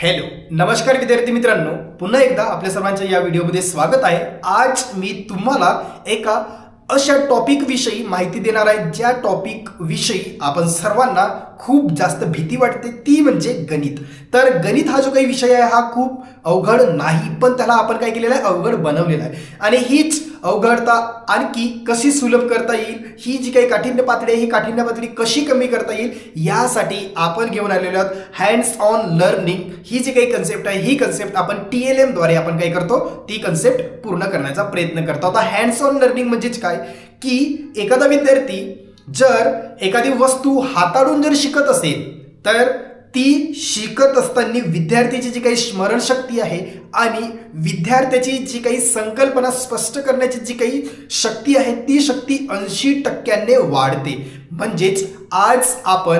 Hello नमस्कार विद्यार्थी मित्रांनो, पुन्हा एकदा आपल्या सर्वांच्या या व्हिडिओमध्ये स्वागत आहे। आज मी तुम्हाला एका अशा टॉपिक विषयी माहिती देणार आहे ज्या टॉपिक विषयी आपण सर्वांना खूप जास्त भीती वाटते, ती म्हणजे गणित। तर गणित हा जो काही विषय आहे हा खूप अवघड नाही, पण त्याला आपण काय केलेलं आहे, अवघड बनवलेलं आहे। आणि हीच अवघडता आणखी कशी सुलभ करता येईल, ही जी काही काठिण्य पातळी आहे ही काठिण्य पातळी कशी कमी करता येईल, यासाठी आपण घेऊन आलेलो आहोत हँड्स ऑन लर्निंग ही जी काही कन्सेप्ट आहे, ही कन्सेप्ट आपण TLM द्वारे आपण काय करतो, ती कन्सेप्ट पूर्ण करण्याचा प्रयत्न करतो। आता हँड्स ऑन लर्निंग म्हणजेच काय की एखादा विद्यार्थी जर एखादी वस्तू हाताळून जर शिकत असेल तर ती शिकत असताना विद्यार्थ्याची जी काही स्मरणशक्ती आहे आणि विद्यार्थ्याची जी काही संकल्पना स्पष्ट करण्याची जी काही शक्ती आहे ती शक्ती 80% वाढते। म्हणजेच आज आपण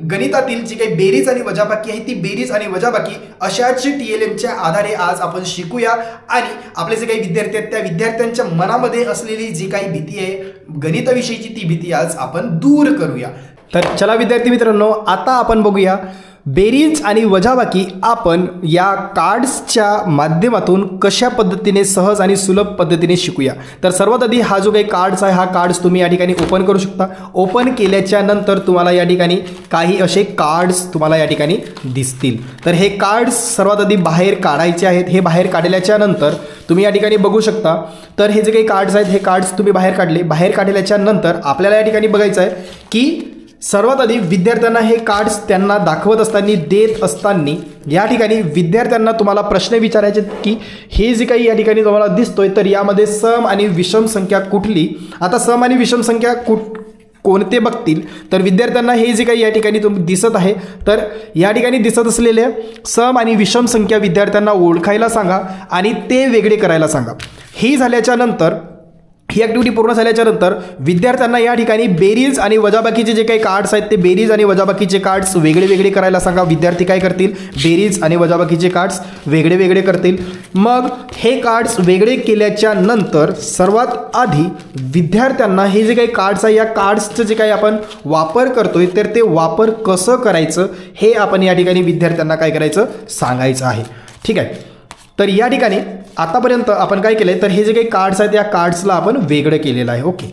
गणितातील जी काही बेरीज आणि वजाबाकी आहे ती बेरीज आणि वजाबाकी अशाच TLMच्या आधारे आज आपण शिकूया आणि आपले जे काही विद्यार्थी आहेत त्या विद्यार्थ्यांच्या मनामध्ये असलेली जी काही भीती आहे गणिताविषयीची ती भीती आज आपण दूर करूया। तर चला विद्यार्थी मित्रांनो, आता आपण बघूया बेरीज आणि वजाबाकी आपण या कार्ड्सच्या माध्यमातून कशा पद्धतीने सहज आणि सुलभ पद्धतीने शिकूया। तर सर्वात आधी हा जो काही कार्ड्स आहे हा कार्ड्स तुम्ही या ठिकाणी ओपन करू शकता। ओपन केल्याच्या नंतर तुम्हाला या ठिकाणी काही असे कार्ड्स तुम्हाला या ठिकाणी दिसतील। तर हे कार्ड्स सर्वात आधी बाहेर काढायचे आहेत। हे बाहेर काढल्याच्या नंतर तुम्ही या ठिकाणी बघू शकता। तर हे जे काही कार्ड्स आहेत हे कार्ड्स तुम्ही बाहेर काढले। बाहेर काढल्याच्या नंतर आपल्याला या ठिकाणी बघायचं आहे की सर्वात आधी विद्यार्थ्यांना हे कार्ड्स त्यांना दाखवत असताना देत असताना या ठिकाणी विद्यार्थ्यांना तुम्हाला प्रश्न विचारायचे की हे जे काही या ठिकाणी तुम्हाला दिसतोय तर यामध्ये सम आणि विषम संख्या कुठली। आता सम आणि विषम संख्या कोणते बघतील तर विद्यार्थ्यांना हे जे काही या ठिकाणी दिसत आहे तर या ठिकाणी दिसत असलेले सम आणि विषम संख्या विद्यार्थ्यांना ओळखायला सांगा आणि ते वेगळे करायला सांगा। ही झाल्याच्या नंतर ही ॲक्टिव्हिटी पूर्ण झाल्याच्या नंतर विद्यार्थ्यांना या ठिकाणी बेरीज आणि वजाबाकीचे जे काही कार्ड्स आहेत ते बेरीज आणि वजाबाकीचे कार्ड्स वेगळे वेगळे करायला सांगा। विद्यार्थी काय करतील, बेरीज आणि वजाबाकीचे कार्ड्स वेगळे वेगळे करतील। मग हे कार्ड्स वेगळे केल्याच्या नंतर सर्वात आधी विद्यार्थ्यांना हे जे काही कार्ड्स आहे या कार्ड्सचं जे काही आपण वापर करतोय तर ते वापर कसं करायचं हे आपण या ठिकाणी विद्यार्थ्यांना काय करायचं, सांगायचं आहे। ठीक आहे, तर या ठिकाणी आतापर्यंत आपण काय केलं आहे तर हे जे काही कार्ड्स आहेत या कार्ड्सला आपण वेगळं केलेलं आहे। ओके,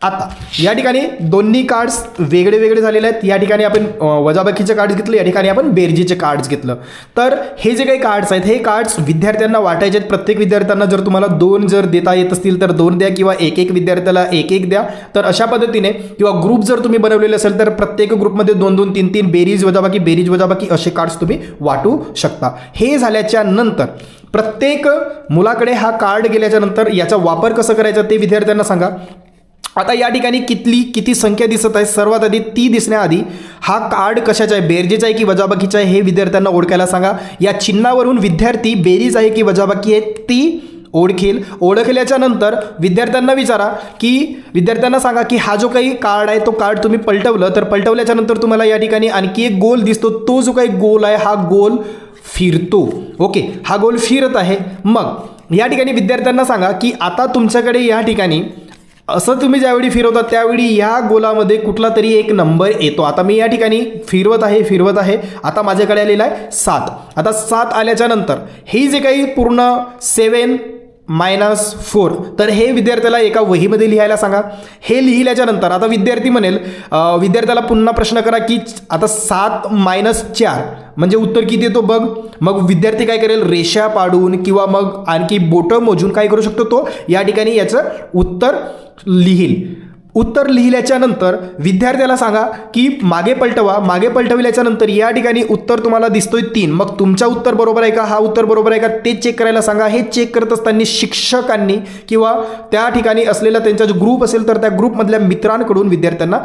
आता या ठिकाणी दोन्ही कार्ड्स वेगळे वेगळे झालेले आहेत। या ठिकाणी आपण वजाबाकीचे कार्ड्स घेतले, या ठिकाणी आपण बेरजेचे कार्ड्स घेतलं। तर हे जे काही कार्ड्स आहेत हे कार्ड्स विद्यार्थ्यांना वाटायचे आहेत। प्रत्येक विद्यार्थ्यांना जर तुम्हाला 2 जर देता येत असतील तर 2 द्या किंवा एक विद्यार्थ्याला एक द्या। तर अशा पद्धतीने किंवा ग्रुप जर तुम्ही बनवलेले असेल तर प्रत्येक ग्रुपमध्ये 2-2, 3-3 बेरीज वजाबाकी असे कार्ड्स तुम्ही वाटू शकता। हे झाल्याच्या नंतर प्रत्येक मुलाकडे हा कार्ड गेल्याच्या नंतर याचा वापर कसं करायचा ते विद्यार्थ्यांना सांगा। आता या ठिकाणी किती संख्या दिसत आहे, सर्वात आधी ती दिसण्याआधी हा कार्ड कशाचा आहे, बेरजेचा आहे की वजाबाकीचा आहे हे विद्यार्थ्यांना ओळखायला सांगा। या चिन्हावरून विद्यार्थी बेरीज आहे की वजाबाकी आहे ती ओळखेल। ओळखल्याच्या नंतर विद्यार्थ्यांना विचारा की विद्यार्थ्यांना सांगा की हा जो काही कार्ड आहे तो कार्ड तुम्ही पलटवलं तर पलटवल्याच्या नंतर तुम्हाला या ठिकाणी आणखी एक गोल दिसतो। तो जो काही गोल आहे हा गोल फिरतो। ओके, हा गोल फिरत आहे। मग या ठिकाणी विद्यार्थ्यांना सांगा की आता तुमच्याकडे या ठिकाणी असं तुम्ही ज्यावेळी फिरवता त्यावेळी या गोलामध्ये कुठला तरी एक नंबर येतो। आता मी या ठिकाणी फिरवत आहे। आता माझ्याकडे आलेला आहे 7। आता 7 आल्याच्या नंतर हे जे काही पूर्ण 7 - 4 तर हे विद्यार्थ्याला एका वहीमध्ये लिहायला सांगा। हे लिहिल्याच्या नंतर आता विद्यार्थी म्हणेल, विद्यार्थ्याला पुन्हा प्रश्न करा की आता 7 - 4 म्हणजे उत्तर किती येतो बघ। मग विद्यार्थी काय करेल, रेषा पाडून किंवा मग आणखी बोटं मोजून काय करू शकतो, तो या ठिकाणी याचं उत्तर लिहिल। उत्तर लिहिल्याच्या नंतर विद्यार्थ्याला सांगा की मागे पलटवा। मागे पलटविल्याच्या नंतर या ठिकाणी उत्तर तुम्हाला दिसतोय 3। मग तुमचा उत्तर बरोबर आहे का, हा उत्तर बरोबर आहे का ते चेक करायला सांगा। हे चेक करत असताना शिक्षकांनी किंवा त्या ठिकाणी असलेला त्यांचा जो ग्रुप असेल तर त्या ग्रुपमधल्या मित्रांकडून विद्यार्थ्यांना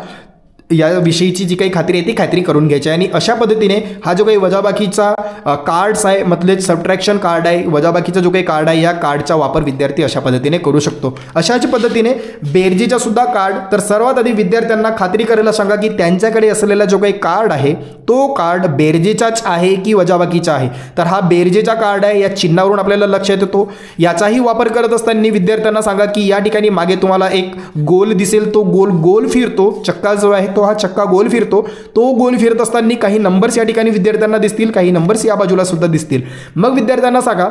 याविषयीची जी काही खात्री आहे ती खात्री करून घ्यायची आहे। आणि अशा पद्धतीने हा जो काही वजाबाकीचा कार्ड्स आहे मतलब सबट्रॅक्शन कार्ड आहे, वजाबाकीचा जो काही कार्ड आहे या कार्डचा वापर विद्यार्थी अशा पद्धतीने करू शकतो। अशाच पद्धतीने बेरजेचा सुद्धा कार्ड, तर सर्वात आधी विद्यार्थ्यांना खात्री करायला सांगा की त्यांच्याकडे असलेला जो काही कार्ड आहे तो कार्ड बेरजेचाच आहे की वजाबाकीचा आहे। तर हा बेरजेचा कार्ड आहे, या चिन्हावरून आपल्याला लक्षात येतो। याचाही वापर करत असताना विद्यार्थ्यांना सांगा की या ठिकाणी मागे तुम्हाला एक गोल दिसेल, तो गोल फिरतो, चक्का जो आहे तो हा चक्का गोल फिरतो. तो गोल फिरत असताना काही नंबर्स या ठिकाणी विद्यार्थ्यांना दिसतील, काही नंबर्स या बाजूला सुद्धा दिसतील. मग विद्यार्थ्यांना सांगा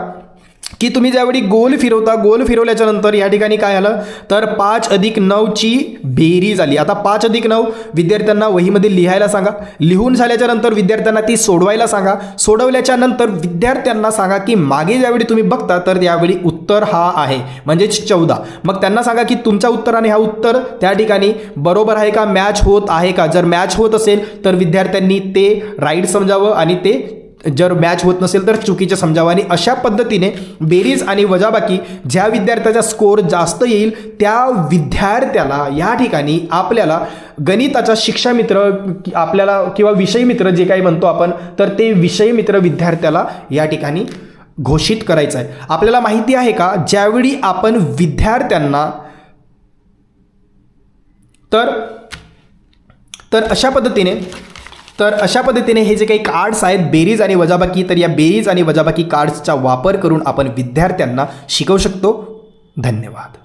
की तुम्ही ज्यावेळी गोल फिरवता, गोल फिरवल्याच्या नंतर या ठिकाणी काय आलं तर 5 अधिक 9ची बेरीज आली. आता 5 अधिक 9 विद्यार्थ्यांना वहीमध्ये लिहायला सांगा. लिहून झाल्याच्या नंतर विद्यार्थ्यांना ती सोडवायला सांगा. सोडवल्याच्या नंतर विद्यार्थ्यांना सांगा की मागे ज्यावेळी तुम्ही बघता तर यावेळी उत्तर हा आहे म्हणजेच 14. मग त्यांना सांगा की तुमच्या उत्तराने हा उत्तर त्या ठिकाणी बरोबर आहे का, मॅच होत आहे का. जर मॅच होत असेल तर विद्यार्थ्यांनी ते राईट समजावं आणि ते जर मॅच होत नसेल तर चुकीचं समजावं. आणि अशा पद्धतीने बेरीज आणि वजाबाकी ज्या विद्यार्थ्याचा स्कोर जास्त येईल त्या विद्यार्थ्याला या ठिकाणी आपल्याला गणिताचा शिक्षा मित्र आपल्याला किंवा विषय मित्र जे काही म्हणतो आपण तर ते विषय मित्र विद्यार्थ्याला या ठिकाणी घोषित करायचं आहे. आपल्याला माहिती आहे का ज्यावेळी आपण विद्यार्थ्यांना तर अशा पद्धतीने हे जे काही कार्ड्स आहेत बेरीज आणि वजाबाकी, तर या बेरीज आणि वजाबाकी कार्ड्सचा वापर करून आपण विद्यार्थ्यांना शिकवू शकतो. धन्यवाद.